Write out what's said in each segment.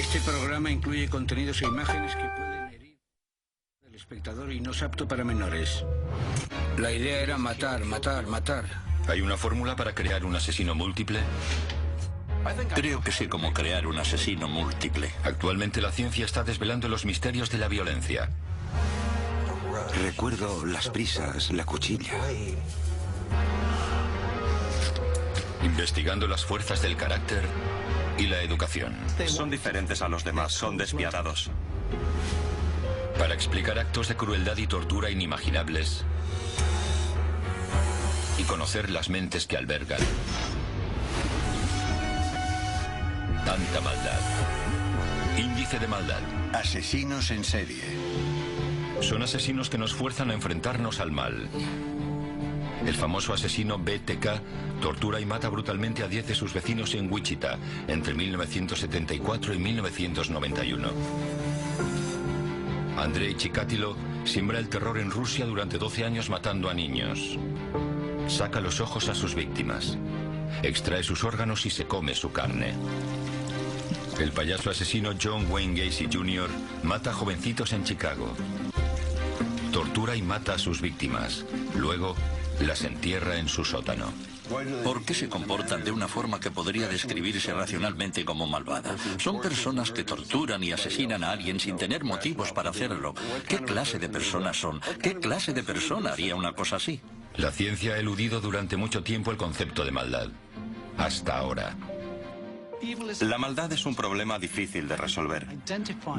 Este programa incluye contenidos e imágenes que pueden herir al espectador y no es apto para menores. La idea era matar, matar, matar. ¿Hay una fórmula para crear un asesino múltiple? Creo que sé cómo crear un asesino múltiple. Actualmente la ciencia está desvelando los misterios de la violencia. Recuerdo las prisas, la cuchilla. Investigando las fuerzas del carácter y la educación. Son diferentes a los demás, son despiadados. Para explicar actos de crueldad y tortura inimaginables y conocer las mentes que albergan tanta maldad. Índice de maldad. Asesinos en serie. Son asesinos que nos fuerzan a enfrentarnos al mal. El famoso asesino BTK tortura y mata brutalmente a 10 de sus vecinos en Wichita entre 1974 y 1991. Andrei Chikatilo siembra el terror en Rusia durante 12 años matando a niños. Saca los ojos a sus víctimas. Extrae sus órganos y se come su carne. El payaso asesino John Wayne Gacy Jr. mata a jovencitos en Chicago. Tortura y mata a sus víctimas. Luego las entierra en su sótano. ¿Por qué se comportan de una forma que podría describirse racionalmente como malvada? Son personas que torturan y asesinan a alguien sin tener motivos para hacerlo. ¿Qué clase de personas son? ¿Qué clase de persona haría una cosa así? La ciencia ha eludido durante mucho tiempo el concepto de maldad. Hasta ahora. La maldad es un problema difícil de resolver.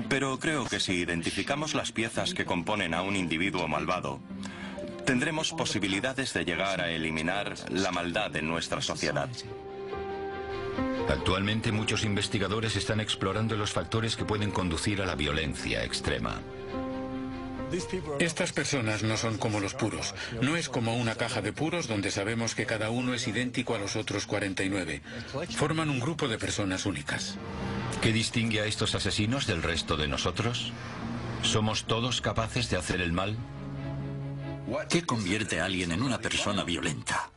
Pero creo que si identificamos las piezas que componen a un individuo malvado, tendremos posibilidades de llegar a eliminar la maldad en nuestra sociedad. Actualmente muchos investigadores están explorando los factores que pueden conducir a la violencia extrema. Estas personas no son como los puros. No es como una caja de puros donde sabemos que cada uno es idéntico a los otros 49. Forman un grupo de personas únicas. ¿Qué distingue a estos asesinos del resto de nosotros? ¿Somos todos capaces de hacer el mal? ¿Qué convierte a alguien en una persona violenta?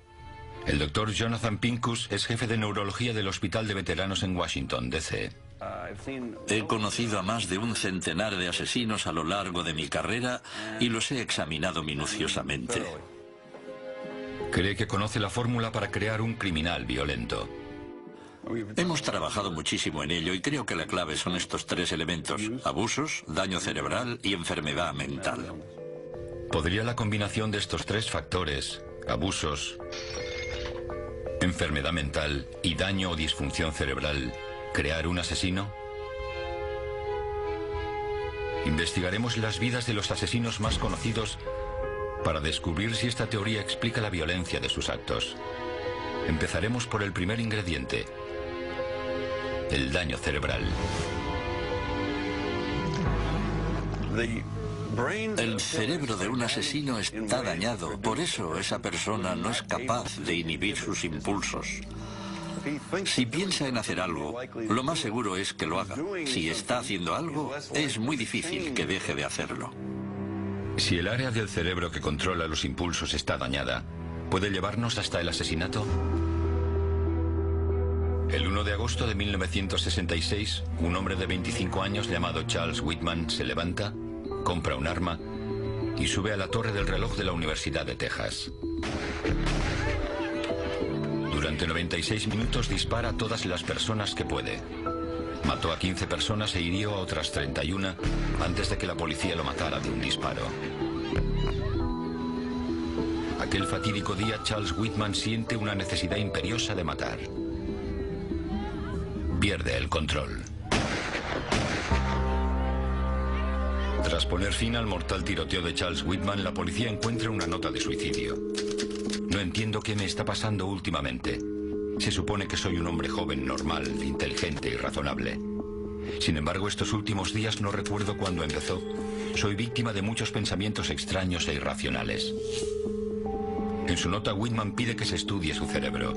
El doctor Jonathan Pincus es jefe de neurología del Hospital de Veteranos en Washington, D.C. He conocido a más de un centenar de asesinos a lo largo de mi carrera y los he examinado minuciosamente. Cree que conoce la fórmula para crear un criminal violento. Hemos trabajado muchísimo en ello y creo que la clave son estos tres elementos: abusos, daño cerebral y enfermedad mental. ¿Podría la combinación de estos tres factores, abusos, enfermedad mental y daño o disfunción cerebral, crear un asesino? Investigaremos las vidas de los asesinos más conocidos para descubrir si esta teoría explica la violencia de sus actos. Empezaremos por el primer ingrediente: el daño cerebral. El cerebro de un asesino está dañado, por eso esa persona no es capaz de inhibir sus impulsos. Si piensa en hacer algo, lo más seguro es que lo haga. Si está haciendo algo, es muy difícil que deje de hacerlo. Si el área del cerebro que controla los impulsos está dañada, ¿puede llevarnos hasta el asesinato? El 1 de agosto de 1966, un hombre de 25 años llamado Charles Whitman se levanta, compra un arma y sube a la torre del reloj de la Universidad de Texas. Durante 96 minutos dispara a todas las personas que puede. Mató a 15 personas e hirió a otras 31 antes de que la policía lo matara de un disparo. Aquel fatídico día, Charles Whitman siente una necesidad imperiosa de matar. Pierde el control. Tras poner fin al mortal tiroteo de Charles Whitman, la policía encuentra una nota de suicidio. No entiendo qué me está pasando últimamente. Se supone que soy un hombre joven, normal, inteligente y razonable. Sin embargo, estos últimos días no recuerdo cuándo empezó. Soy víctima de muchos pensamientos extraños e irracionales. En su nota, Whitman pide que se estudie su cerebro.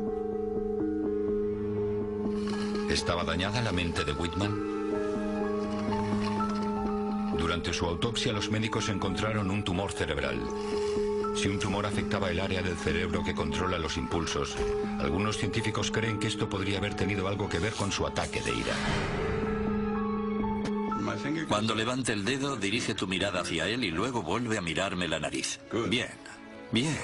¿Estaba dañada la mente de Whitman? Durante su autopsia, los médicos encontraron un tumor cerebral. Si un tumor afectaba el área del cerebro que controla los impulsos, algunos científicos creen que esto podría haber tenido algo que ver con su ataque de ira. Cuando levante el dedo, dirige tu mirada hacia él y luego vuelve a mirarme la nariz. Bien, bien.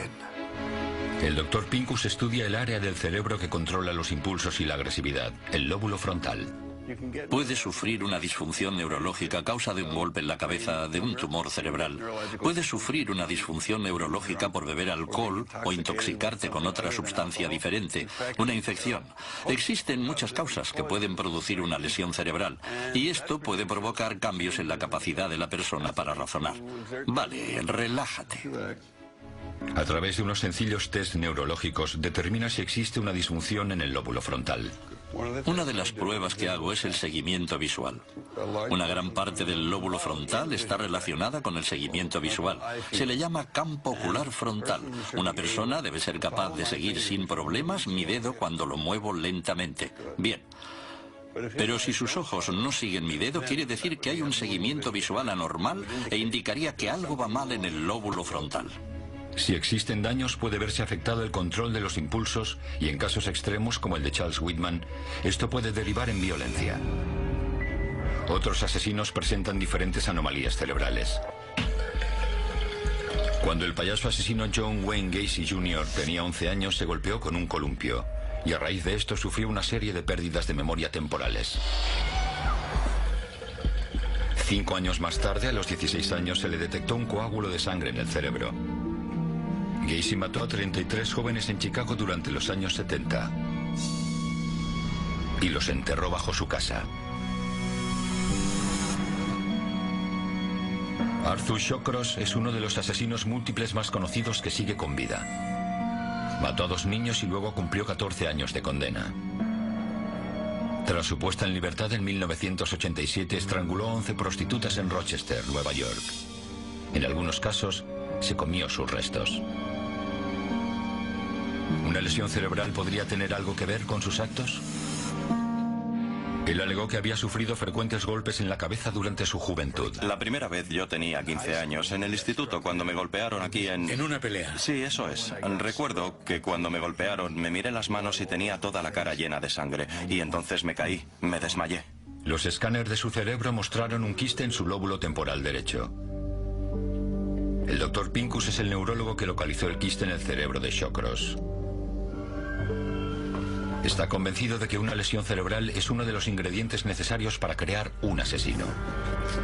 El Dr. Pincus estudia el área del cerebro que controla los impulsos y la agresividad, el lóbulo frontal. Puede sufrir una disfunción neurológica a causa de un golpe en la cabeza, de un tumor cerebral. Puede sufrir una disfunción neurológica por beber alcohol o intoxicarte con otra sustancia diferente, una infección. Existen muchas causas que pueden producir una lesión cerebral y esto puede provocar cambios en la capacidad de la persona para razonar. Vale, relájate. A través de unos sencillos test neurológicos determina si existe una disfunción en el lóbulo frontal. Una de las pruebas que hago es el seguimiento visual. Una gran parte del lóbulo frontal está relacionada con el seguimiento visual. Se le llama campo ocular frontal. Una persona debe ser capaz de seguir sin problemas mi dedo cuando lo muevo lentamente. Bien. Pero si sus ojos no siguen mi dedo, quiere decir que hay un seguimiento visual anormal e indicaría que algo va mal en el lóbulo frontal. Si existen daños, puede verse afectado el control de los impulsos y en casos extremos, como el de Charles Whitman, esto puede derivar en violencia. Otros asesinos presentan diferentes anomalías cerebrales. Cuando el payaso asesino John Wayne Gacy Jr. tenía 11 años, se golpeó con un columpio y a raíz de esto sufrió una serie de pérdidas de memoria temporales. 5 años más tarde, a los 16 años, se le detectó un coágulo de sangre en el cerebro. Gacy mató a 33 jóvenes en Chicago durante los años 70 y los enterró bajo su casa. Arthur Shawcross es uno de los asesinos múltiples más conocidos que sigue con vida. Mató a 2 niños y luego cumplió 14 años de condena. Tras su puesta en libertad en 1987, estranguló a 11 prostitutas en Rochester, Nueva York. En algunos casos, se comió sus restos. ¿Una lesión cerebral podría tener algo que ver con sus actos? Él alegó que había sufrido frecuentes golpes en la cabeza durante su juventud. La primera vez yo tenía 15 años en el instituto cuando me golpearon aquí en... En una pelea. Sí, eso es. Recuerdo que cuando me golpearon me miré las manos y tenía toda la cara llena de sangre. Y entonces me caí, me desmayé. Los escáneres de su cerebro mostraron un quiste en su lóbulo temporal derecho. El Dr. Pincus es el neurólogo que localizó el quiste en el cerebro de Shawcross. Está convencido de que una lesión cerebral es uno de los ingredientes necesarios para crear un asesino.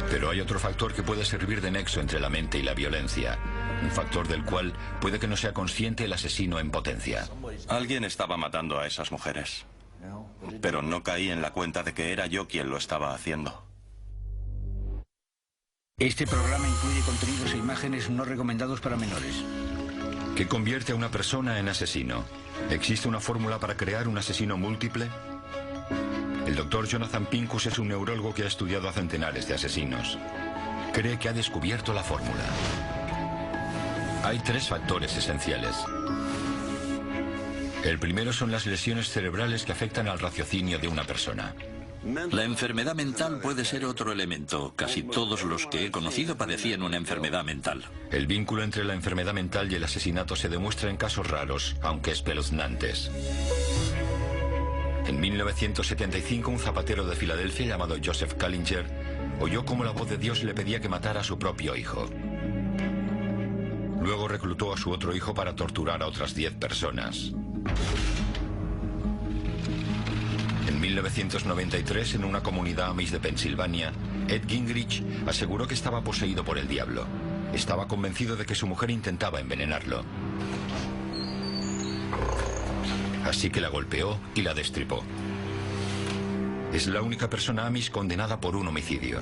Pero hay otro factor que puede servir de nexo entre la mente y la violencia. Un factor del cual puede que no sea consciente el asesino en potencia. Alguien estaba matando a esas mujeres. Pero no caí en la cuenta de que era yo quien lo estaba haciendo. Este programa incluye contenidos e imágenes no recomendados para menores. ¿Qué convierte a una persona en asesino? ¿Existe una fórmula para crear un asesino múltiple? El Dr. Jonathan Pincus es un neurólogo que ha estudiado a centenares de asesinos. Cree que ha descubierto la fórmula. Hay 3 factores esenciales. El primero son las lesiones cerebrales que afectan al raciocinio de una persona. La enfermedad mental puede ser otro elemento. Casi todos los que he conocido padecían una enfermedad mental. El vínculo entre la enfermedad mental y el asesinato se demuestra en casos raros, aunque espeluznantes. En 1975, un zapatero de Filadelfia llamado Joseph Kallinger oyó cómo la voz de Dios le pedía que matara a su propio hijo. Luego reclutó a su otro hijo para torturar a otras 10 personas. En 1993, en una comunidad amish de Pensilvania, Ed Gingrich aseguró que estaba poseído por el diablo. Estaba convencido de que su mujer intentaba envenenarlo. Así que la golpeó y la destripó. Es la única persona amish condenada por un homicidio.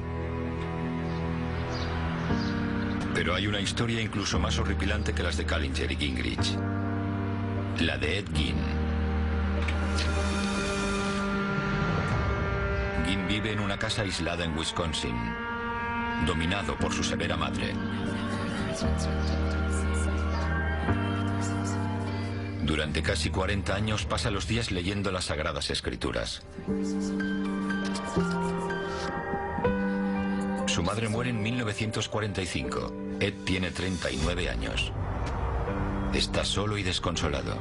Pero hay una historia incluso más horripilante que las de Kallinger y Gingrich. La de Ed Gein. Gein vive en una casa aislada en Wisconsin, dominado por su severa madre. Durante casi 40 años pasa los días leyendo las Sagradas Escrituras. Su madre muere en 1945. Ed tiene 39 años. Está solo y desconsolado.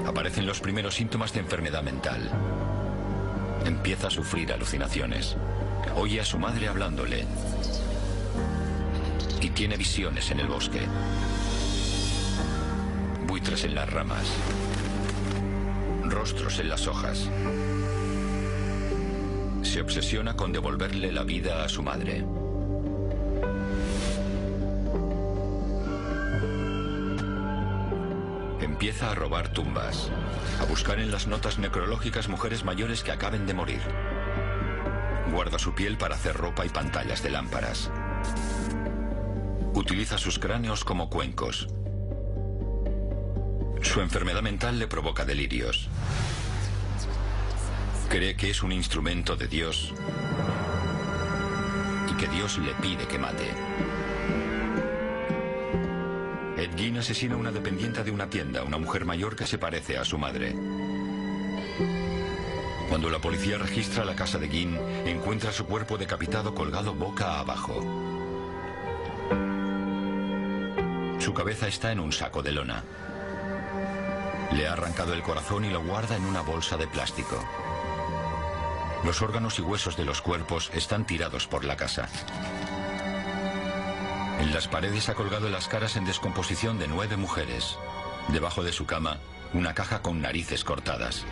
Aparecen los primeros síntomas de enfermedad mental. Empieza a sufrir alucinaciones. Oye a su madre hablándole. Y tiene visiones en el bosque. Buitres en las ramas. Rostros en las hojas. Se obsesiona con devolverle la vida a su madre. Empieza a robar tumbas, a buscar en las notas necrológicas mujeres mayores que acaben de morir. Guarda su piel para hacer ropa y pantallas de lámparas. Utiliza sus cráneos como cuencos. Su enfermedad mental le provoca delirios. Cree que es un instrumento de Dios y que Dios le pide que mate. Ed Gein asesina a una dependiente de una tienda, una mujer mayor que se parece a su madre. Cuando la policía registra la casa de Gein, encuentra su cuerpo decapitado colgado boca abajo. Su cabeza está en un saco de lona. Le ha arrancado el corazón y lo guarda en una bolsa de plástico. Los órganos y huesos de los cuerpos están tirados por la casa. En las paredes ha colgado las caras en descomposición de 9 mujeres. Debajo de su cama, una caja con narices cortadas.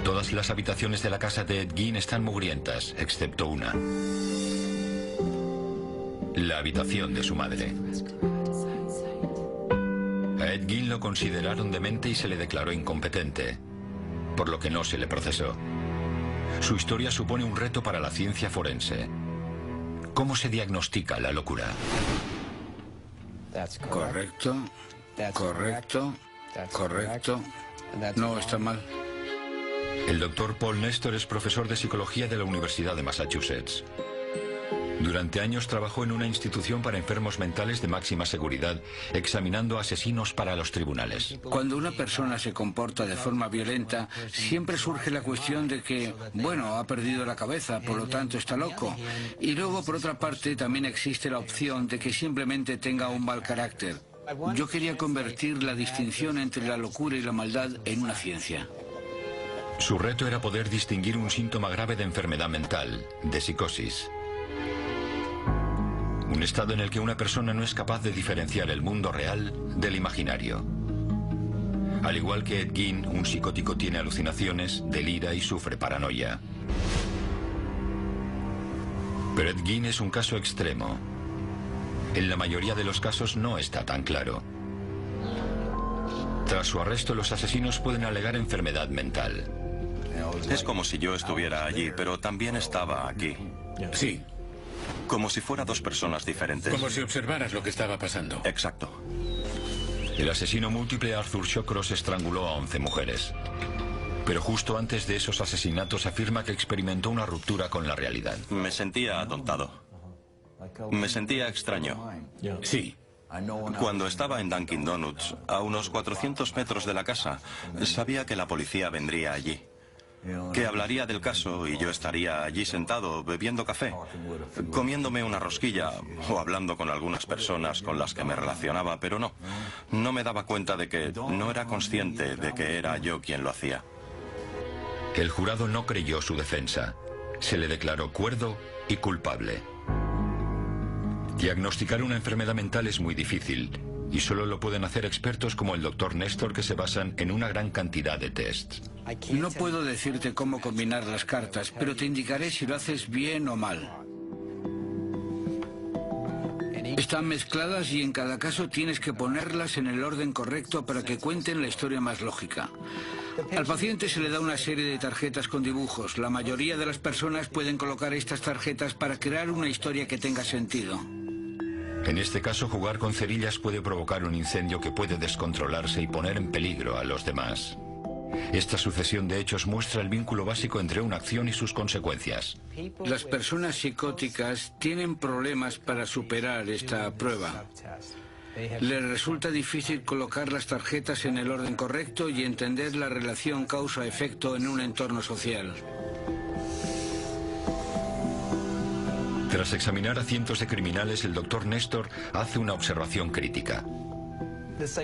Todas las habitaciones de la casa de Ed Gein están mugrientas, excepto una. La habitación de su madre. A Ed Gein lo consideraron demente y se le declaró incompetente, por lo que no se le procesó. Su historia supone un reto para la ciencia forense. ¿Cómo se diagnostica la locura? Correcto, correcto, correcto. No, está mal. El doctor Paul Nestor es profesor de psicología de la Universidad de Massachusetts. Durante años trabajó en una institución para enfermos mentales de máxima seguridad, examinando asesinos para los tribunales. Cuando una persona se comporta de forma violenta, siempre surge la cuestión de que, bueno, ha perdido la cabeza, por lo tanto está loco. Y luego, por otra parte, también existe la opción de que simplemente tenga un mal carácter. Yo quería convertir la distinción entre la locura y la maldad en una ciencia. Su reto era poder distinguir un síntoma grave de enfermedad mental, de psicosis. Un estado en el que una persona no es capaz de diferenciar el mundo real del imaginario. Al igual que Ed Gein, un psicótico tiene alucinaciones, delira y sufre paranoia. Pero Ed Gein es un caso extremo. En la mayoría de los casos no está tan claro. Tras su arresto, los asesinos pueden alegar enfermedad mental. Es como si yo estuviera allí, pero también estaba aquí. Sí. Como si fuera 2 personas diferentes. Como si observaras lo que estaba pasando. Exacto. El asesino múltiple Arthur Shawcross estranguló a 11 mujeres. Pero justo antes de esos asesinatos afirma que experimentó una ruptura con la realidad. Me sentía atontado. Me sentía extraño. Sí. Cuando estaba en Dunkin' Donuts, a unos 400 metros de la casa, sabía que la policía vendría allí. Que hablaría del caso y yo estaría allí sentado bebiendo café, comiéndome una rosquilla o hablando con algunas personas con las que me relacionaba, pero no me daba cuenta de que no era consciente de que era yo quien lo hacía. El jurado no creyó su defensa. Se le declaró cuerdo y culpable. Diagnosticar una enfermedad mental es muy difícil y solo lo pueden hacer expertos como el doctor Nestor, que se basan en una gran cantidad de tests. No puedo decirte cómo combinar las cartas, pero te indicaré si lo haces bien o mal. Están mezcladas y en cada caso tienes que ponerlas en el orden correcto para que cuenten la historia más lógica. Al paciente se le da una serie de tarjetas con dibujos. La mayoría de las personas pueden colocar estas tarjetas para crear una historia que tenga sentido. En este caso, jugar con cerillas puede provocar un incendio que puede descontrolarse y poner en peligro a los demás. Esta sucesión de hechos muestra el vínculo básico entre una acción y sus consecuencias. Las personas psicóticas tienen problemas para superar esta prueba. Les resulta difícil colocar las tarjetas en el orden correcto y entender la relación causa-efecto en un entorno social. Tras examinar a cientos de criminales, el doctor Nestor hace una observación crítica.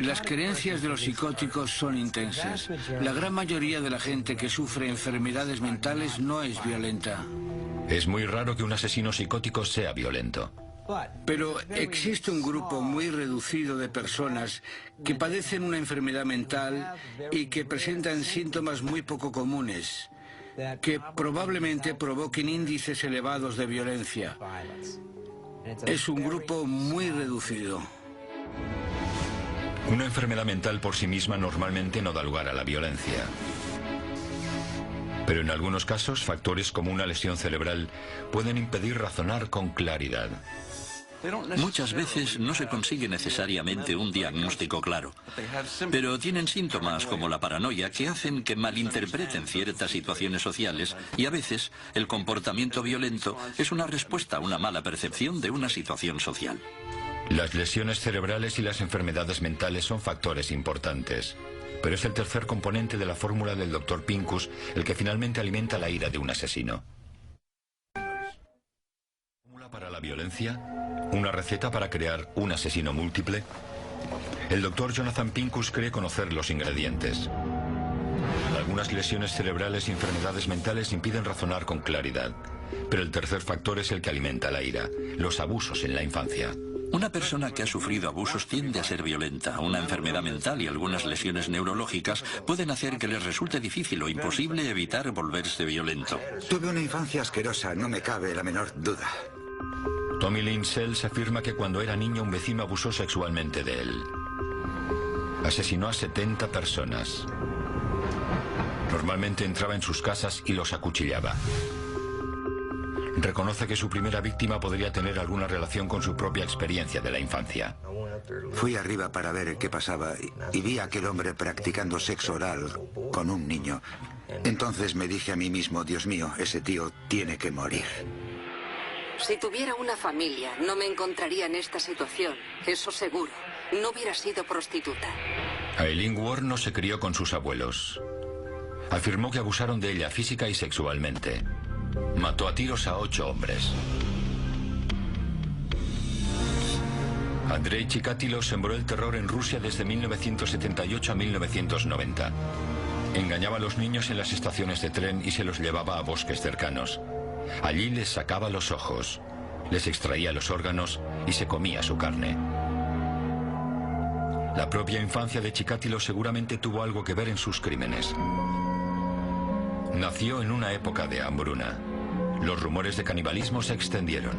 Las creencias de los psicóticos son intensas. La gran mayoría de la gente que sufre enfermedades mentales no es violenta. Es muy raro que un asesino psicótico sea violento. Pero existe un grupo muy reducido de personas que padecen una enfermedad mental y que presentan síntomas muy poco comunes, que probablemente provoquen índices elevados de violencia. Es un grupo muy reducido. Una enfermedad mental por sí misma normalmente no da lugar a la violencia. Pero en algunos casos, factores como una lesión cerebral pueden impedir razonar con claridad. Muchas veces no se consigue necesariamente un diagnóstico claro, pero tienen síntomas como la paranoia que hacen que malinterpreten ciertas situaciones sociales y a veces el comportamiento violento es una respuesta a una mala percepción de una situación social. Las lesiones cerebrales y las enfermedades mentales son factores importantes, pero es el tercer componente de la fórmula del Dr. Pincus el que finalmente alimenta la ira de un asesino. ¿Fórmula para la violencia? ¿Una receta para crear un asesino múltiple? El Dr. Jonathan Pincus cree conocer los ingredientes. Algunas lesiones cerebrales y enfermedades mentales impiden razonar con claridad, pero el tercer factor es el que alimenta la ira, los abusos en la infancia. Una persona que ha sufrido abusos tiende a ser violenta. Una enfermedad mental y algunas lesiones neurológicas pueden hacer que les resulte difícil o imposible evitar volverse violento. Tuve una infancia asquerosa, no me cabe la menor duda. Tommy Lynn Sells afirma que cuando era niño un vecino abusó sexualmente de él. Asesinó a 70 personas. Normalmente entraba en sus casas y los acuchillaba. Reconoce que su primera víctima podría tener alguna relación con su propia experiencia de la infancia. Fui arriba para ver qué pasaba y vi a aquel hombre practicando sexo oral con un niño. Entonces me dije a mí mismo, Dios mío, ese tío tiene que morir. Si tuviera una familia, no me encontraría en esta situación, eso seguro. No hubiera sido prostituta. Aileen Ward no se crió con sus abuelos. Afirmó que abusaron de ella física y sexualmente. Mató a tiros a 8 hombres. Andrei Chikatilo sembró el terror en Rusia desde 1978 a 1990. Engañaba a los niños en las estaciones de tren y se los llevaba a bosques cercanos. Allí les sacaba los ojos, les extraía los órganos y se comía su carne. La propia infancia de Chikatilo seguramente tuvo algo que ver en sus crímenes. Nació en una época de hambruna. Los rumores de canibalismo se extendieron.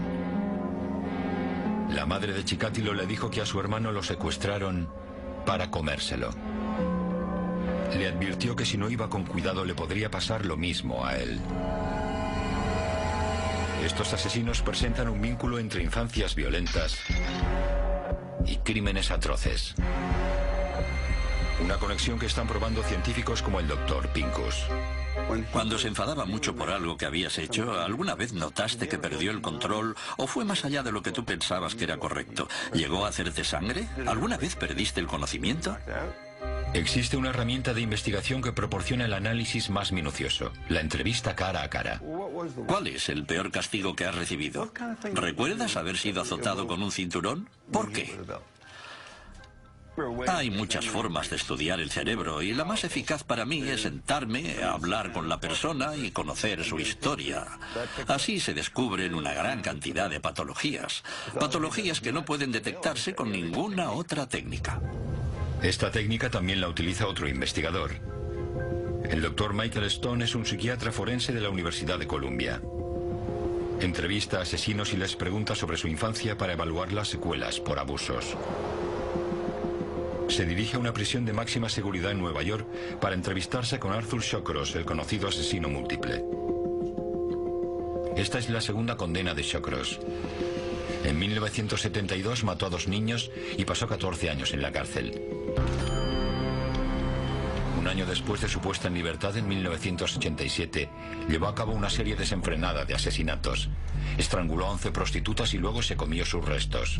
La madre de Chikatilo le dijo que a su hermano lo secuestraron para comérselo. Le advirtió que si no iba con cuidado le podría pasar lo mismo a él. Estos asesinos presentan un vínculo entre infancias violentas y crímenes atroces. Una conexión que están probando científicos como el Dr. Pincus. Cuando se enfadaba mucho por algo que habías hecho, ¿alguna vez notaste que perdió el control o fue más allá de lo que tú pensabas que era correcto? ¿Llegó a hacerte sangre? ¿Alguna vez perdiste el conocimiento? Existe una herramienta de investigación que proporciona el análisis más minucioso, la entrevista cara a cara. ¿Cuál es el peor castigo que has recibido? ¿Recuerdas haber sido azotado con un cinturón? ¿Por qué? Hay muchas formas de estudiar el cerebro y la más eficaz para mí es sentarme, hablar con la persona y conocer su historia. Así se descubren una gran cantidad de patologías. Patologías que no pueden detectarse con ninguna otra técnica. Esta técnica también la utiliza otro investigador. El Dr. Michael Stone es un psiquiatra forense de la Universidad de Columbia. Entrevista a asesinos y les pregunta sobre su infancia para evaluar las secuelas por abusos. Se dirige a una prisión de máxima seguridad en Nueva York para entrevistarse con Arthur Shawcross, el conocido asesino múltiple. Esta es la segunda condena de Shawcross. En 1972 mató a 2 niños y pasó 14 años en la cárcel. Un año después de su puesta en libertad, en 1987, llevó a cabo una serie desenfrenada de asesinatos. Estranguló a 11 prostitutas y luego se comió sus restos.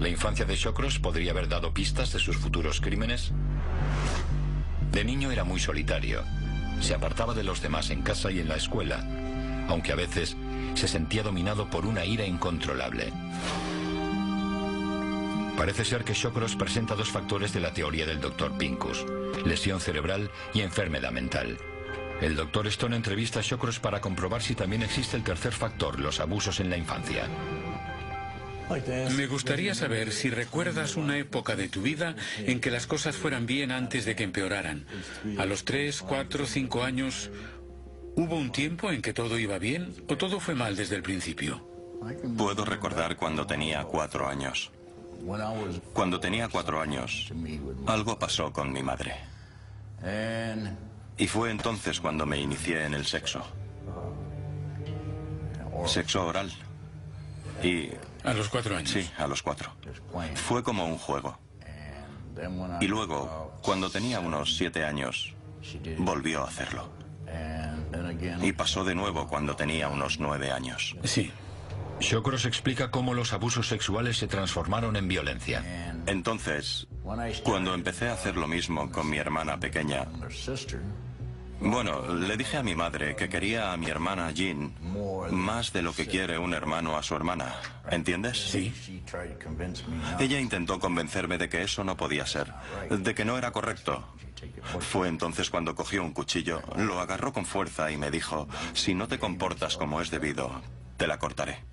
¿La infancia de Shawcross podría haber dado pistas de sus futuros crímenes? De niño era muy solitario. Se apartaba de los demás en casa y en la escuela, aunque a veces se sentía dominado por una ira incontrolable. Parece ser que Shawcross presenta dos factores de la teoría del Dr. Pincus: lesión cerebral y enfermedad mental. El Dr. Stone entrevista a Shawcross para comprobar si también existe el tercer factor, los abusos en la infancia. Me gustaría saber si recuerdas una época de tu vida en que las cosas fueran bien antes de que empeoraran. A los 3, 4, 5 años, ¿hubo un tiempo en que todo iba bien o todo fue mal desde el principio? Puedo recordar cuando tenía 4 años. Cuando tenía 4 años, algo pasó con mi madre. Y fue entonces cuando me inicié en el sexo. Sexo oral. Y... ¿A los 4 años? Sí, a los 4. Fue como un juego. Y luego, cuando tenía unos 7 años, volvió a hacerlo. Y pasó de nuevo cuando tenía unos 9 años. Sí. Shawcross explica cómo los abusos sexuales se transformaron en violencia. Entonces, cuando empecé a hacer lo mismo con mi hermana pequeña, bueno, le dije a mi madre que quería a mi hermana Jean más de lo que quiere un hermano a su hermana. ¿Entiendes? Sí. Ella intentó convencerme de que eso no podía ser, de que no era correcto. Fue entonces cuando cogió un cuchillo, lo agarró con fuerza y me dijo: si no te comportas como es debido, te la cortaré.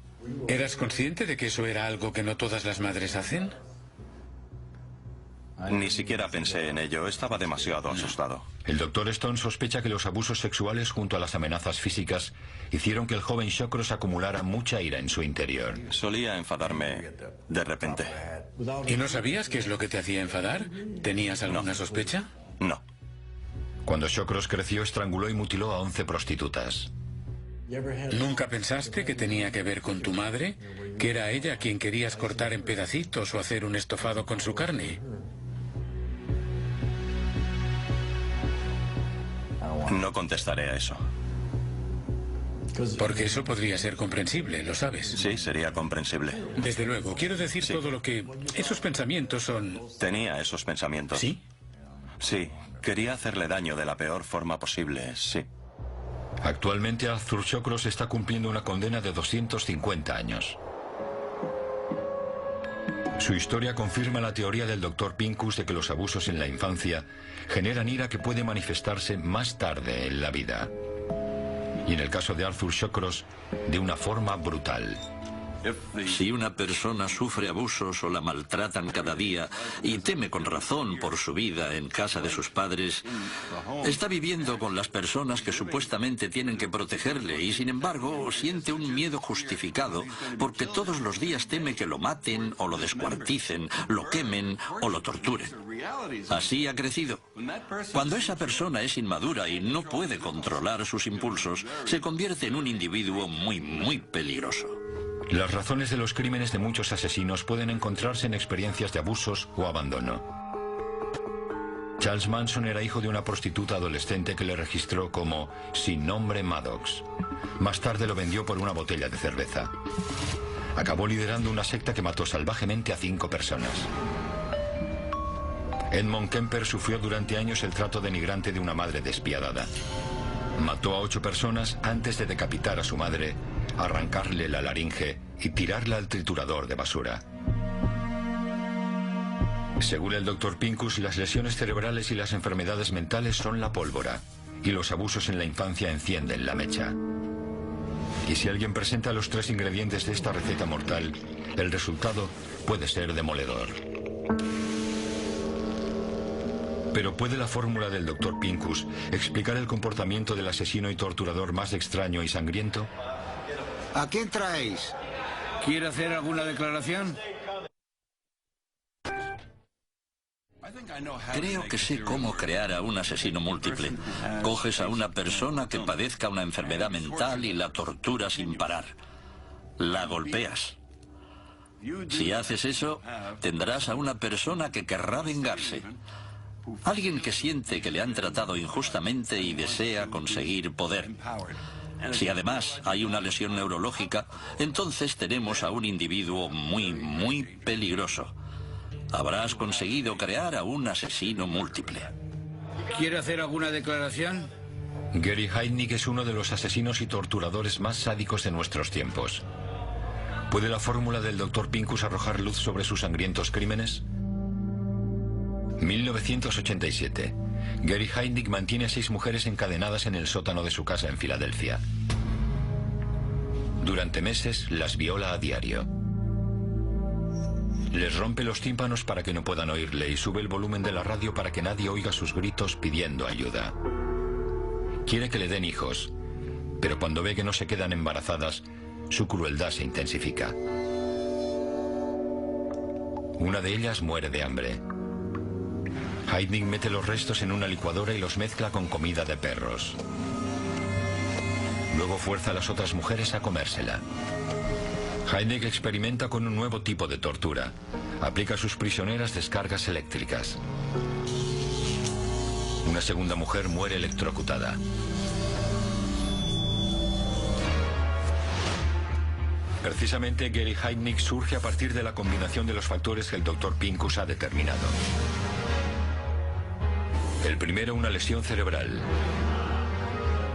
¿Eras consciente de que eso era algo que no todas las madres hacen? Ni siquiera pensé en ello, estaba demasiado asustado. El Dr. Stone sospecha que los abusos sexuales junto a las amenazas físicas hicieron que el joven Shawcross acumulara mucha ira en su interior. Solía enfadarme de repente. ¿Y no sabías qué es lo que te hacía enfadar? ¿Tenías alguna sospecha? No. Cuando Shawcross creció, estranguló y mutiló a 11 prostitutas. ¿Nunca pensaste que tenía que ver con tu madre? ¿Que era ella quien querías cortar en pedacitos o hacer un estofado con su carne? No contestaré a eso. Porque eso podría ser comprensible, ¿lo sabes? Sí, sería comprensible. Desde luego, quiero decir Sí. todo lo que... Esos pensamientos son... Tenía esos pensamientos. ¿Sí? Sí, quería hacerle daño de la peor forma posible, sí. Actualmente Arthur Shawcross está cumpliendo una condena de 250 años. Su historia confirma la teoría del Dr. Pincus de que los abusos en la infancia generan ira que puede manifestarse más tarde en la vida. Y en el caso de Arthur Shawcross, de una forma brutal. Si una persona sufre abusos o la maltratan cada día y teme con razón por su vida en casa de sus padres, está viviendo con las personas que supuestamente tienen que protegerle y sin embargo siente un miedo justificado porque todos los días teme que lo maten o lo descuarticen, lo quemen o lo torturen. Así ha crecido. Cuando esa persona es inmadura y no puede controlar sus impulsos, se convierte en un individuo muy peligroso. Las razones de los crímenes de muchos asesinos pueden encontrarse en experiencias de abusos o abandono. Charles Manson era hijo de una prostituta adolescente que le registró como sin nombre Maddox. Más tarde lo vendió por una botella de cerveza. Acabó liderando una secta que mató salvajemente a 5 personas. Edmond Kemper sufrió durante años el trato denigrante de una madre despiadada. Mató a 8 personas antes de decapitar a su madre, arrancarle la laringe y tirarla al triturador de basura. Según el Dr. Pincus, las lesiones cerebrales y las enfermedades mentales son la pólvora, y los abusos en la infancia encienden la mecha. Y si alguien presenta los 3 ingredientes de esta receta mortal, el resultado puede ser demoledor. Pero ¿puede la fórmula del Dr. Pincus explicar el comportamiento del asesino y torturador más extraño y sangriento? ¿A quién traéis? ¿Quiere hacer alguna declaración? Creo que sé cómo crear a un asesino múltiple. Coges a una persona que padezca una enfermedad mental y la torturas sin parar. La golpeas. Si haces eso, tendrás a una persona que querrá vengarse. Alguien que siente que le han tratado injustamente y desea conseguir poder. Si además hay una lesión neurológica, entonces tenemos a un individuo muy peligroso. Habrás conseguido crear a un asesino múltiple. ¿Quiere hacer alguna declaración? Gary Heidnik es uno de los asesinos y torturadores más sádicos de nuestros tiempos. ¿Puede la fórmula del Dr. Pincus arrojar luz sobre sus sangrientos crímenes? 1987. Gary Heidnik mantiene a 6 mujeres encadenadas en el sótano de su casa en Filadelfia. Durante meses las viola a diario. Les rompe los tímpanos para que no puedan oírle y sube el volumen de la radio para que nadie oiga sus gritos pidiendo ayuda. Quiere que le den hijos, pero cuando ve que no se quedan embarazadas, su crueldad se intensifica. Una de ellas muere de hambre. Heidnik mete los restos en una licuadora y los mezcla con comida de perros. Luego fuerza a las otras mujeres a comérsela. Heidnik experimenta con un nuevo tipo de tortura. Aplica a sus prisioneras descargas eléctricas. Una segunda mujer muere electrocutada. Precisamente Gary Heidnik surge a partir de la combinación de los factores que el Dr. Pincus ha determinado. El primero, una lesión cerebral.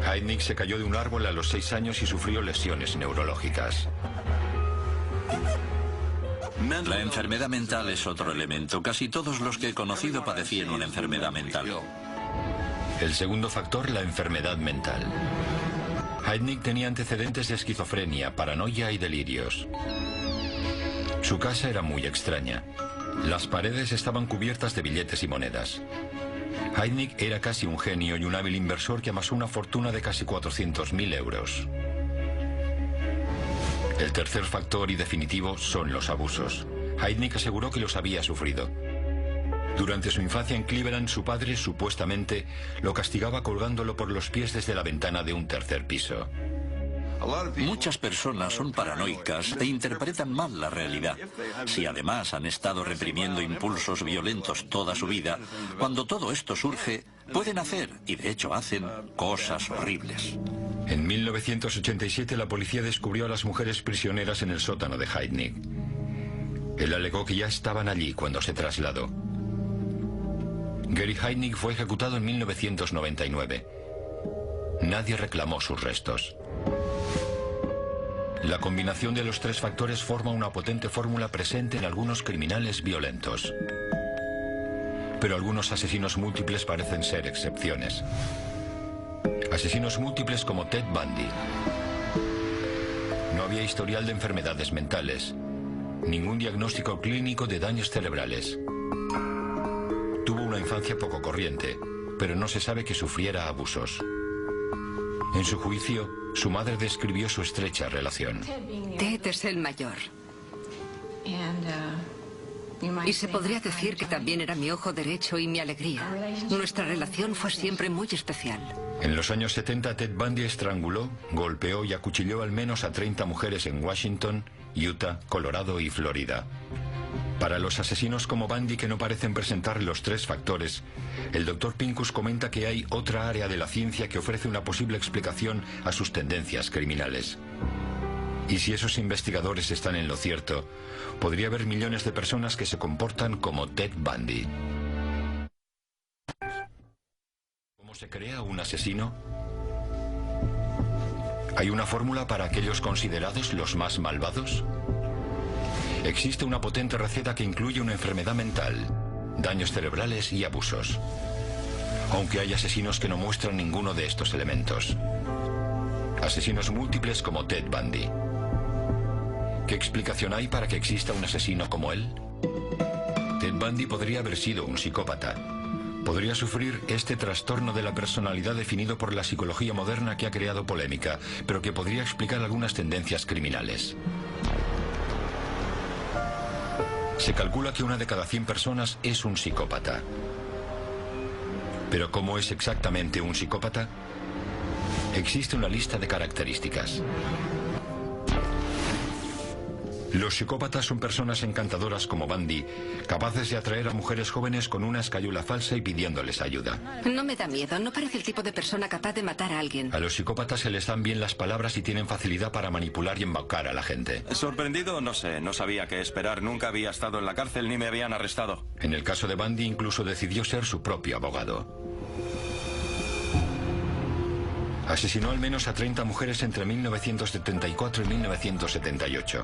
Heidnik se cayó de un árbol a los 6 años y sufrió lesiones neurológicas. La enfermedad mental es otro elemento. Casi todos los que he conocido padecían una enfermedad mental. El segundo factor, la enfermedad mental. Heidnik tenía antecedentes de esquizofrenia, paranoia y delirios. Su casa era muy extraña. Las paredes estaban cubiertas de billetes y monedas. Heidnik era casi un genio y un hábil inversor que amasó una fortuna de casi 400.000 euros. El tercer factor y definitivo son los abusos. Heidnik aseguró que los había sufrido. Durante su infancia en Cleveland, su padre, supuestamente, lo castigaba colgándolo por los pies desde la ventana de un tercer piso. Muchas personas son paranoicas e interpretan mal la realidad. Si además han estado reprimiendo impulsos violentos toda su vida, cuando todo esto surge, pueden hacer, y de hecho hacen, cosas horribles. En 1987 la policía descubrió a las mujeres prisioneras en el sótano de Heidnik. Él alegó que ya estaban allí cuando se trasladó. Gary Heidnik fue ejecutado en 1999. Nadie reclamó sus restos. La combinación de los 3 factores forma una potente fórmula presente en algunos criminales violentos. Pero algunos asesinos múltiples parecen ser excepciones. Asesinos múltiples como Ted Bundy. No había historial de enfermedades mentales, ningún diagnóstico clínico de daños cerebrales. Tuvo una infancia poco corriente, pero no se sabe que sufriera abusos. En su juicio, su madre describió su estrecha relación. Ted es el mayor. Y se podría decir que también era mi ojo derecho y mi alegría. Nuestra relación fue siempre muy especial. En los años 70, Ted Bundy estranguló, golpeó y acuchilló al menos a 30 mujeres en Washington, Utah, Colorado y Florida. Para los asesinos como Bundy que no parecen presentar los 3 factores, el Dr. Pincus comenta que hay otra área de la ciencia que ofrece una posible explicación a sus tendencias criminales. Y si esos investigadores están en lo cierto, podría haber millones de personas que se comportan como Ted Bundy. ¿Cómo se crea un asesino? ¿Hay una fórmula para aquellos considerados los más malvados? Existe una potente receta que incluye una enfermedad mental, daños cerebrales y abusos. Aunque hay asesinos que no muestran ninguno de estos elementos. Asesinos múltiples como Ted Bundy. ¿Qué explicación hay para que exista un asesino como él? Ted Bundy podría haber sido un psicópata. Podría sufrir este trastorno de la personalidad definido por la psicología moderna que ha creado polémica, pero que podría explicar algunas tendencias criminales. Se calcula que 1 de cada 100 personas es un psicópata. ¿Pero cómo es exactamente un psicópata? Existe una lista de características. Los psicópatas son personas encantadoras como Bundy, capaces de atraer a mujeres jóvenes con una escayola falsa y pidiéndoles ayuda. No me da miedo, no parece el tipo de persona capaz de matar a alguien. A los psicópatas se les dan bien las palabras y tienen facilidad para manipular y embaucar a la gente. Sorprendido, no sé, no sabía qué esperar, nunca había estado en la cárcel ni me habían arrestado. En el caso de Bundy incluso decidió ser su propio abogado. Asesinó al menos a 30 mujeres entre 1974 y 1978.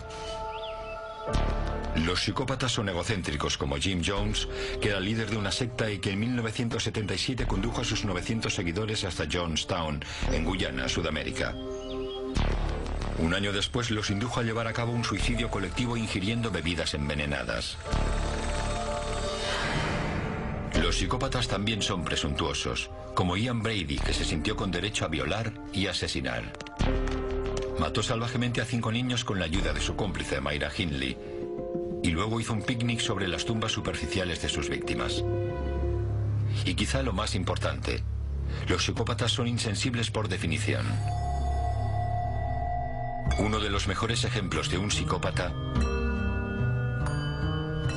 Los psicópatas son egocéntricos como Jim Jones, que era líder de una secta y que en 1977 condujo a sus 900 seguidores hasta Jonestown, en Guyana, Sudamérica. Un año después los indujo a llevar a cabo un suicidio colectivo ingiriendo bebidas envenenadas. Los psicópatas también son presuntuosos, como Ian Brady, que se sintió con derecho a violar y asesinar. Mató salvajemente a 5 niños con la ayuda de su cómplice, Myra Hindley, y luego hizo un picnic sobre las tumbas superficiales de sus víctimas. Y quizá lo más importante, los psicópatas son insensibles por definición. Uno de los mejores ejemplos de un psicópata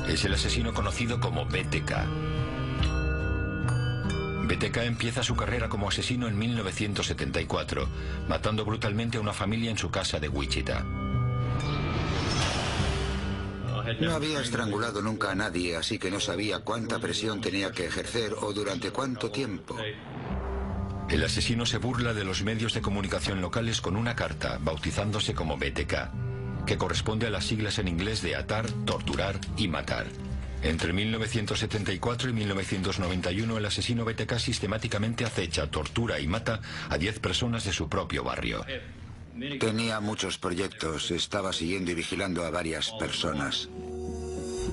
es el asesino conocido como BTK. BTK empieza su carrera como asesino en 1974, matando brutalmente a una familia en su casa de Wichita. No había estrangulado nunca a nadie, así que no sabía cuánta presión tenía que ejercer o durante cuánto tiempo. El asesino se burla de los medios de comunicación locales con una carta, bautizándose como BTK, que corresponde a las siglas en inglés de atar, torturar y matar. Entre 1974 y 1991 el asesino BTK sistemáticamente acecha, tortura y mata a 10 personas de su propio barrio. Tenía muchos proyectos, estaba siguiendo y vigilando a varias personas.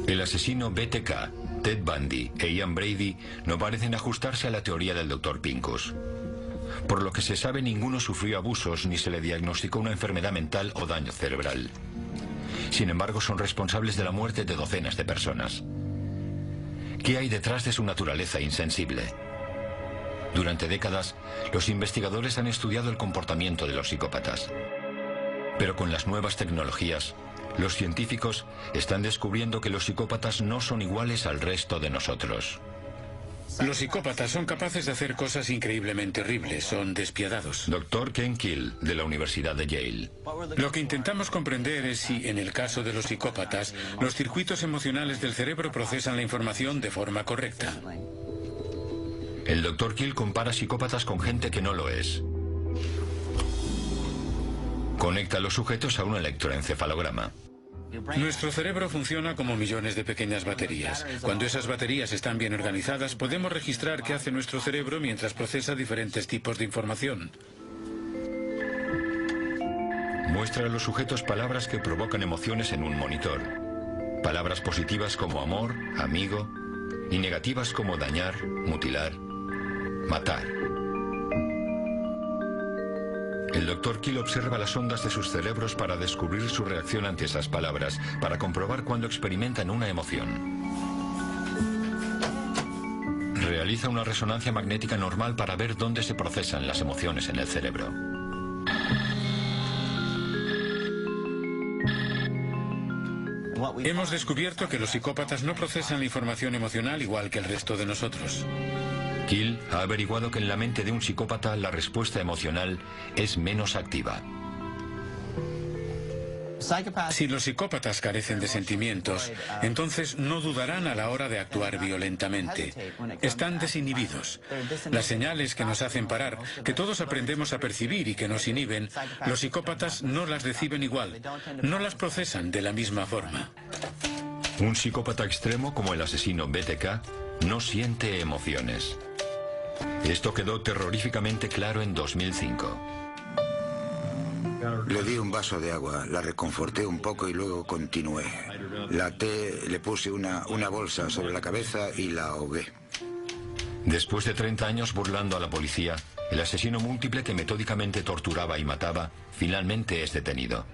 El asesino BTK, Ted Bundy e Ian Brady no parecen ajustarse a la teoría del Dr. Pincus. Por lo que se sabe, ninguno sufrió abusos ni se le diagnosticó una enfermedad mental o daño cerebral. Sin embargo, son responsables de la muerte de docenas de personas. ¿Qué hay detrás de su naturaleza insensible? Durante décadas, los investigadores han estudiado el comportamiento de los psicópatas. Pero con las nuevas tecnologías, los científicos están descubriendo que los psicópatas no son iguales al resto de nosotros. Los psicópatas son capaces de hacer cosas increíblemente horribles, son despiadados. Dr. Ken Keel, de la Universidad de Yale. Lo que intentamos comprender es si, en el caso de los psicópatas, los circuitos emocionales del cerebro procesan la información de forma correcta. El Dr. Keel compara psicópatas con gente que no lo es. Conecta a los sujetos a un electroencefalograma. Nuestro cerebro funciona como millones de pequeñas baterías. Cuando esas baterías están bien organizadas, podemos registrar qué hace nuestro cerebro mientras procesa diferentes tipos de información. Muestra a los sujetos palabras que provocan emociones en un monitor. Palabras positivas como amor, amigo, y negativas como dañar, mutilar, matar. El Dr. Keel observa las ondas de sus cerebros para descubrir su reacción ante esas palabras, para comprobar cuándo experimentan una emoción. Realiza una resonancia magnética normal para ver dónde se procesan las emociones en el cerebro. Hemos descubierto que los psicópatas no procesan la información emocional igual que el resto de nosotros. Keel ha averiguado que en la mente de un psicópata la respuesta emocional es menos activa. Si los psicópatas carecen de sentimientos, entonces no dudarán a la hora de actuar violentamente. Están desinhibidos. Las señales que nos hacen parar, que todos aprendemos a percibir y que nos inhiben, los psicópatas no las reciben igual, no las procesan de la misma forma. Un psicópata extremo como el asesino BTK no siente emociones. Esto quedó terroríficamente claro en 2005. Le di un vaso de agua, la reconforté un poco y luego continué. La até, le puse una bolsa sobre la cabeza y la ahogué. Después de 30 años burlando a la policía, el asesino múltiple que metódicamente torturaba y mataba, finalmente es detenido.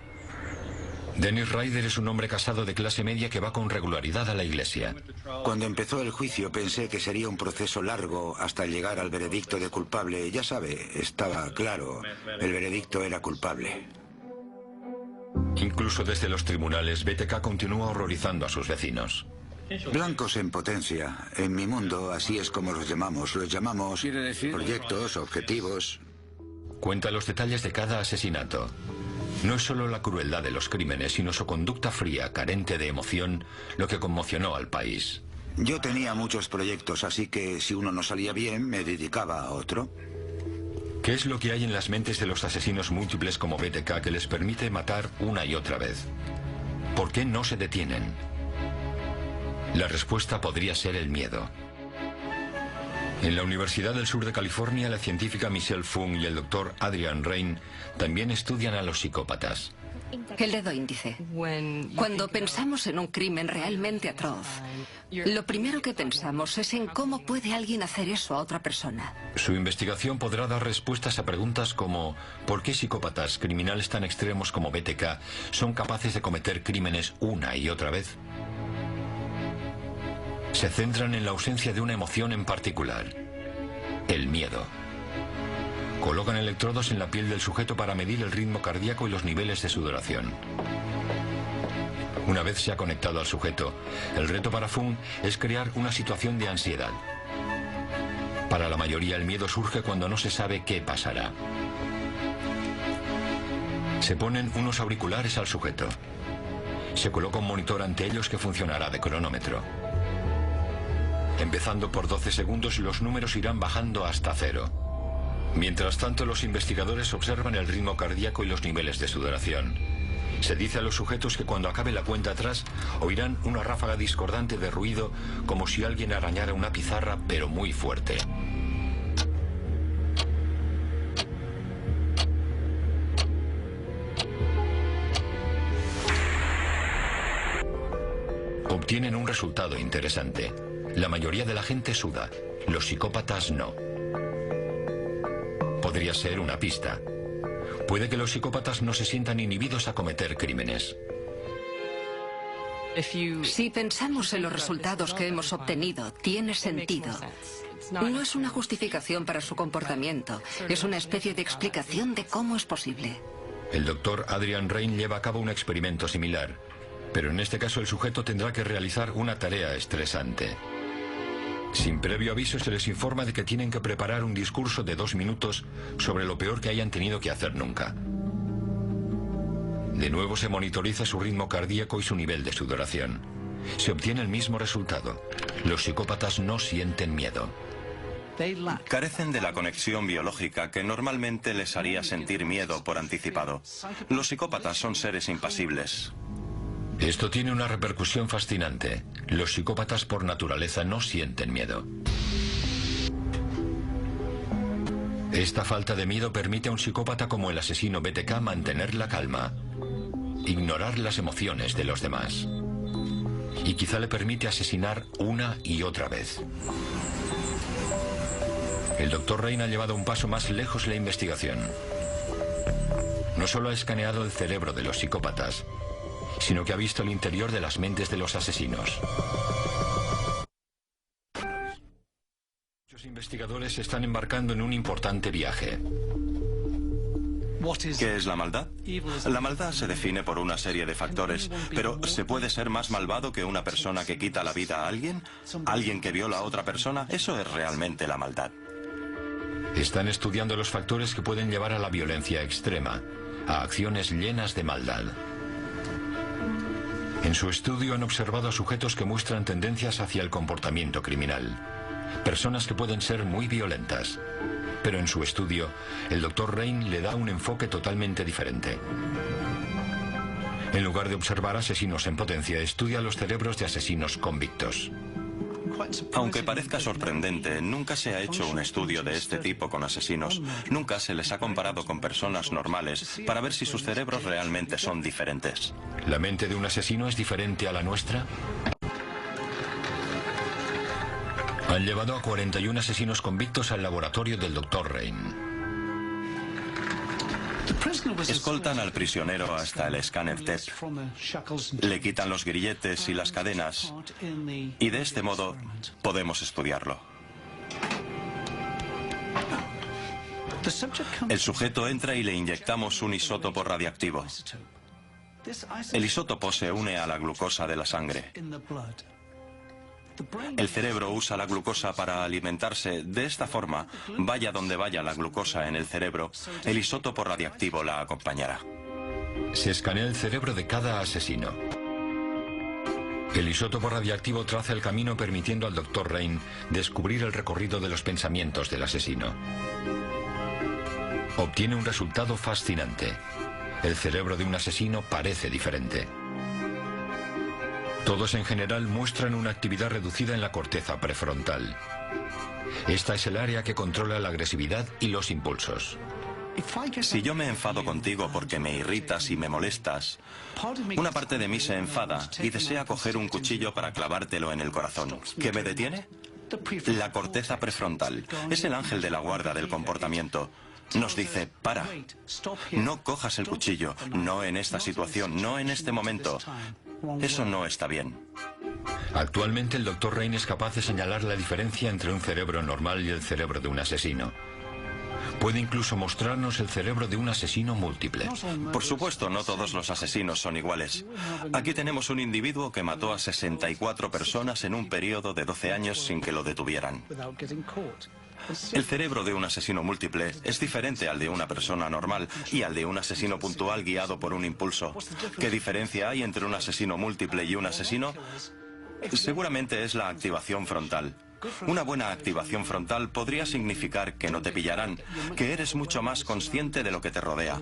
Dennis Rader es un hombre casado de clase media que va con regularidad a la iglesia. Cuando empezó el juicio pensé que sería un proceso largo hasta llegar al veredicto de culpable. Ya sabe, estaba claro, el veredicto era culpable. Incluso desde los tribunales, BTK continúa horrorizando a sus vecinos. Blancos en potencia. En mi mundo, así es como los llamamos. Los llamamos proyectos, objetivos. Cuenta los detalles de cada asesinato. No es solo la crueldad de los crímenes, sino su conducta fría, carente de emoción, lo que conmocionó al país. Yo tenía muchos proyectos, así que si uno no salía bien, me dedicaba a otro. ¿Qué es lo que hay en las mentes de los asesinos múltiples como BTK que les permite matar una y otra vez? ¿Por qué no se detienen? La respuesta podría ser el miedo. En la Universidad del Sur de California, la científica Michelle Fung y el doctor Adrian Rain también estudian a los psicópatas. El dedo índice. Cuando pensamos en un crimen realmente atroz, lo primero que pensamos es en cómo puede alguien hacer eso a otra persona. Su investigación podrá dar respuestas a preguntas como ¿por qué psicópatas, criminales tan extremos como BTK, son capaces de cometer crímenes una y otra vez? Se centran en la ausencia de una emoción en particular, el miedo. Colocan electrodos en la piel del sujeto para medir el ritmo cardíaco y los niveles de sudoración. Una vez se ha conectado al sujeto, el reto para Fung es crear una situación de ansiedad. Para la mayoría el miedo surge cuando no se sabe qué pasará. Se ponen unos auriculares al sujeto. Se coloca un monitor ante ellos que funcionará de cronómetro. Empezando por 12 segundos, los números irán bajando hasta 0. Mientras tanto, los investigadores observan el ritmo cardíaco y los niveles de sudoración. Se dice a los sujetos que cuando acabe la cuenta atrás, oirán una ráfaga discordante de ruido como si alguien arañara una pizarra, pero muy fuerte. Obtienen un resultado interesante. La mayoría de la gente suda, los psicópatas no. Podría ser una pista. Puede que los psicópatas no se sientan inhibidos a cometer crímenes. Si pensamos en los resultados que hemos obtenido, tiene sentido. No es una justificación para su comportamiento, es una especie de explicación de cómo es posible. El doctor Adrian Rain lleva a cabo un experimento similar, pero en este caso el sujeto tendrá que realizar una tarea estresante. Sin previo aviso se les informa de que tienen que preparar un discurso de 2 minutos sobre lo peor que hayan tenido que hacer nunca. De nuevo se monitoriza su ritmo cardíaco y su nivel de sudoración. Se obtiene el mismo resultado. Los psicópatas no sienten miedo. Carecen de la conexión biológica que normalmente les haría sentir miedo por anticipado. Los psicópatas son seres impasibles. Esto tiene una repercusión fascinante. Los psicópatas por naturaleza no sienten miedo. Esta falta de miedo permite a un psicópata como el asesino BTK mantener la calma, ignorar las emociones de los demás. Y quizá le permite asesinar una y otra vez. El doctor Rain ha llevado un paso más lejos la investigación. No solo ha escaneado el cerebro de los psicópatas, sino que ha visto el interior de las mentes de los asesinos. Los investigadores están embarcando en un importante viaje. ¿Qué es la maldad? La maldad se define por una serie de factores, pero ¿se puede ser más malvado que una persona que quita la vida a alguien? ¿Alguien que viola a otra persona? Eso es realmente la maldad. Están estudiando los factores que pueden llevar a la violencia extrema, a acciones llenas de maldad. En su estudio han observado a sujetos que muestran tendencias hacia el comportamiento criminal. Personas que pueden ser muy violentas. Pero en su estudio, el Dr. Rain le da un enfoque totalmente diferente. En lugar de observar asesinos en potencia, estudia los cerebros de asesinos convictos. Aunque parezca sorprendente, nunca se ha hecho un estudio de este tipo con asesinos. Nunca se les ha comparado con personas normales para ver si sus cerebros realmente son diferentes. ¿La mente de un asesino es diferente a la nuestra? Han llevado a 41 asesinos convictos al laboratorio del Dr. Rain. Escoltan al prisionero hasta el escáner TEP. Le quitan los grilletes y las cadenas y de este modo podemos estudiarlo. El sujeto entra y le inyectamos un isótopo radiactivo. El isótopo se une a la glucosa de la sangre. El cerebro usa la glucosa para alimentarse. De esta forma, vaya donde vaya la glucosa en el cerebro, el isótopo radiactivo la acompañará. Se escanea el cerebro de cada asesino. El isótopo radiactivo traza el camino permitiendo al Dr. Rain descubrir el recorrido de los pensamientos del asesino. Obtiene un resultado fascinante. El cerebro de un asesino parece diferente. Todos en general muestran una actividad reducida en la corteza prefrontal. Esta es el área que controla la agresividad y los impulsos. Si yo me enfado contigo porque me irritas y me molestas, una parte de mí se enfada y desea coger un cuchillo para clavártelo en el corazón. ¿Qué me detiene? La corteza prefrontal. Es el ángel de la guarda del comportamiento. Nos dice, para, no cojas el cuchillo, no en esta situación, no en este momento. Eso no está bien. Actualmente el Dr. Rain es capaz de señalar la diferencia entre un cerebro normal y el cerebro de un asesino. Puede incluso mostrarnos el cerebro de un asesino múltiple. Por supuesto, no todos los asesinos son iguales. Aquí tenemos un individuo que mató a 64 personas en un periodo de 12 años sin que lo detuvieran. El cerebro de un asesino múltiple es diferente al de una persona normal y al de un asesino puntual guiado por un impulso. ¿Qué diferencia hay entre un asesino múltiple y un asesino? Seguramente es la activación frontal. Una buena activación frontal podría significar que no te pillarán, que eres mucho más consciente de lo que te rodea.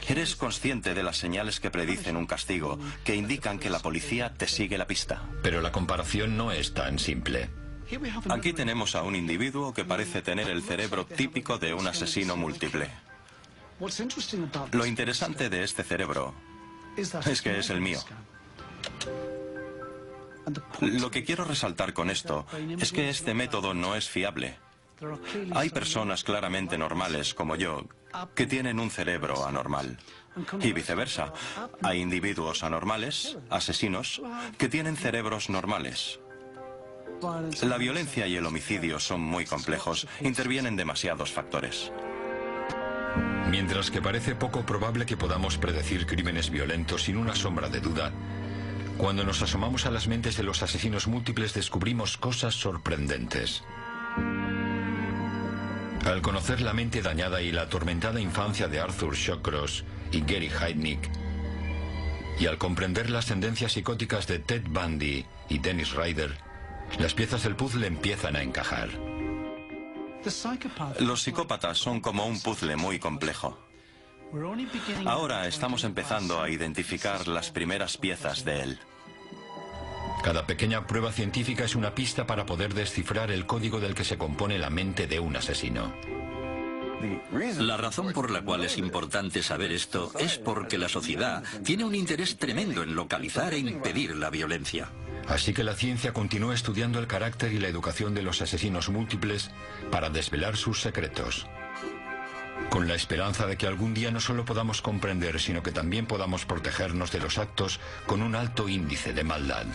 Eres consciente de las señales que predicen un castigo, que indican que la policía te sigue la pista. Pero la comparación no es tan simple. Aquí tenemos a un individuo que parece tener el cerebro típico de un asesino múltiple. Lo interesante de este cerebro es que es el mío. Lo que quiero resaltar con esto es que este método no es fiable. Hay personas claramente normales, como yo, que tienen un cerebro anormal. Y viceversa. Hay individuos anormales, asesinos, que tienen cerebros normales. La violencia y el homicidio son muy complejos. Intervienen demasiados factores. Mientras que parece poco probable que podamos predecir crímenes violentos sin una sombra de duda, cuando nos asomamos a las mentes de los asesinos múltiples descubrimos cosas sorprendentes. Al conocer la mente dañada y la atormentada infancia de Arthur Shawcross y Gary Heidnik, y al comprender las tendencias psicóticas de Ted Bundy y Dennis Rader, las piezas del puzzle empiezan a encajar. Los psicópatas son como un puzzle muy complejo. Ahora estamos empezando a identificar las primeras piezas de él. Cada pequeña prueba científica es una pista para poder descifrar el código del que se compone la mente de un asesino. La razón por la cual es importante saber esto es porque la sociedad tiene un interés tremendo en localizar e impedir la violencia. Así que la ciencia continúa estudiando el carácter y la educación de los asesinos múltiples para desvelar sus secretos, con la esperanza de que algún día no solo podamos comprender, sino que también podamos protegernos de los actos con un alto índice de maldad.